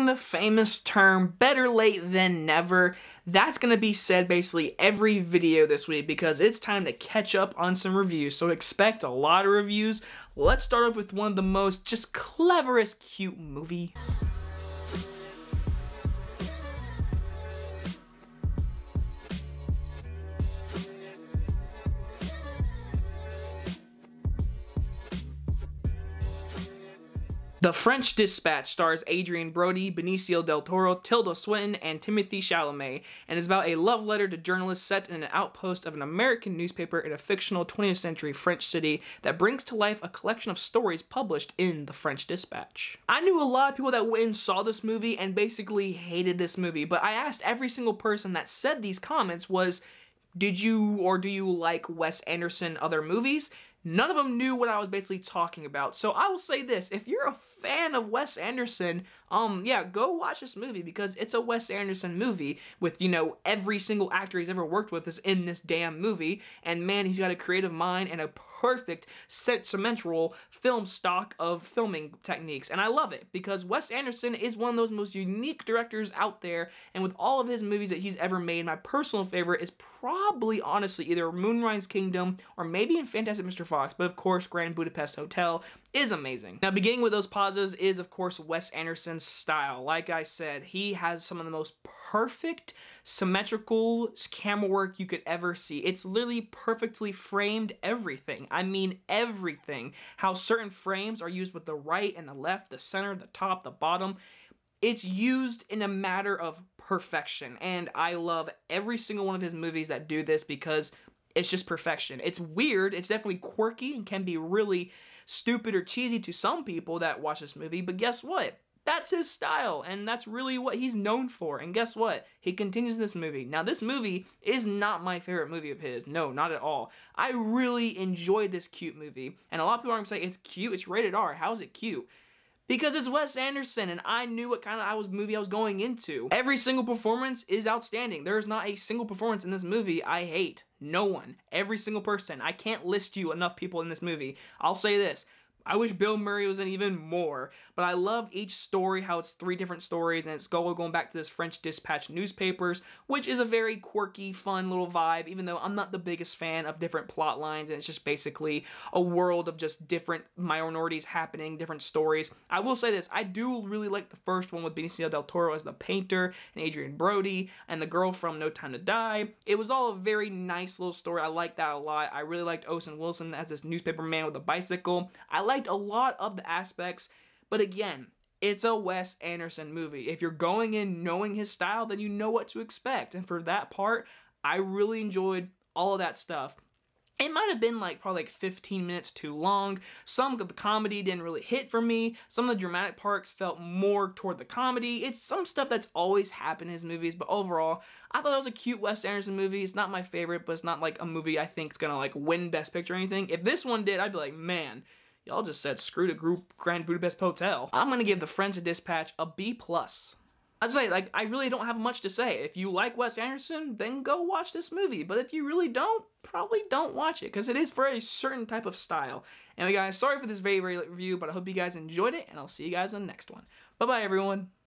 And the famous term, better late than never, that's going to be said basically every video this week because it's time to catch up on some reviews. So expect a lot of reviews. Let's start off with one of the most just cleverest cute movie. The French Dispatch stars Adrien Brody, Benicio del Toro, Tilda Swinton, and Timothée Chalamet, and is about a love letter to journalists set in an outpost of an American newspaper in a fictional 20th century French city that brings to life a collection of stories published in The French Dispatch. I knew a lot of people that went and saw this movie and basically hated this movie, but I asked every single person that said these comments was, did you or do you like Wes Anderson other movies? None of them knew what I was basically talking about. So I will say this, if you're a fan of Wes Anderson, yeah, go watch this movie because it's a Wes Anderson movie with, you know, every single actor he's ever worked with is in this damn movie. And man, he's got a creative mind and a perfect symmetrical film stock of filming techniques. And I love it because Wes Anderson is one of those most unique directors out there. And with all of his movies that he's ever made, my personal favorite is probably, honestly, either Moonrise Kingdom or maybe in Fantastic Mr. Fox. But of course, Grand Budapest Hotel is amazing. Now, beginning with those positives is, of course, Wes Anderson's style. Like I said, he has some of the most perfect symmetrical camera work you could ever see. It's literally perfectly framed everything. I mean everything. How certain frames are used with the right and the left, the center, the top, the bottom. It's used in a matter of perfection. And I love every single one of his movies that do this because it's just perfection. It's weird, it's definitely quirky, and can be really stupid or cheesy to some people that watch this movie, but guess what? That's his style, and that's really what he's known for. And guess what? He continues this movie. Now, this movie is not my favorite movie of his. No, not at all. I really enjoyed this cute movie, and a lot of people are going to say, it's cute, it's rated R. How is it cute? Because it's Wes Anderson, and I knew what kind of movie I was going into. Every single performance is outstanding. There is not a single performance in this movie I hate. No one. Every single person. I can't list you enough people in this movie. I'll say this. I wish Bill Murray was in even more, but I love each story, how it's 3 different stories, and it's going back to this French Dispatch newspapers, which is a very quirky, fun little vibe, even though I'm not the biggest fan of different plot lines, and it's just basically a world of just different minorities happening, different stories. I will say this, I do really like the first one with Benicio del Toro as the painter, and Adrien Brody, and the girl from No Time to Die. It was all a very nice little story. I liked that a lot. I really liked Owen Wilson as this newspaper man with a bicycle. I liked a lot of the aspects, but again, it's a Wes Anderson movie. If you're going in knowing his style, then you know what to expect, and for that part, I really enjoyed all of that stuff. It might have been probably 15 minutes too long. Some of the comedy didn't really hit for me. Some of the dramatic parts felt more toward the comedy. It's some stuff that's always happened in his movies, but overall, I thought it was a cute Wes Anderson movie. It's not my favorite, but it's not a movie I think is gonna win Best Picture or anything. If this one did, I'd be like, man, y'all just said screw the Grand Budapest Hotel. I'm gonna give The French Dispatch a B+. I'd say, I really don't have much to say. If you like Wes Anderson, then go watch this movie. But if you really don't, probably don't watch it, because it is for a certain type of style. Anyway, guys, sorry for this very late review, but I hope you guys enjoyed it, and I'll see you guys in the next one. Bye-bye, everyone.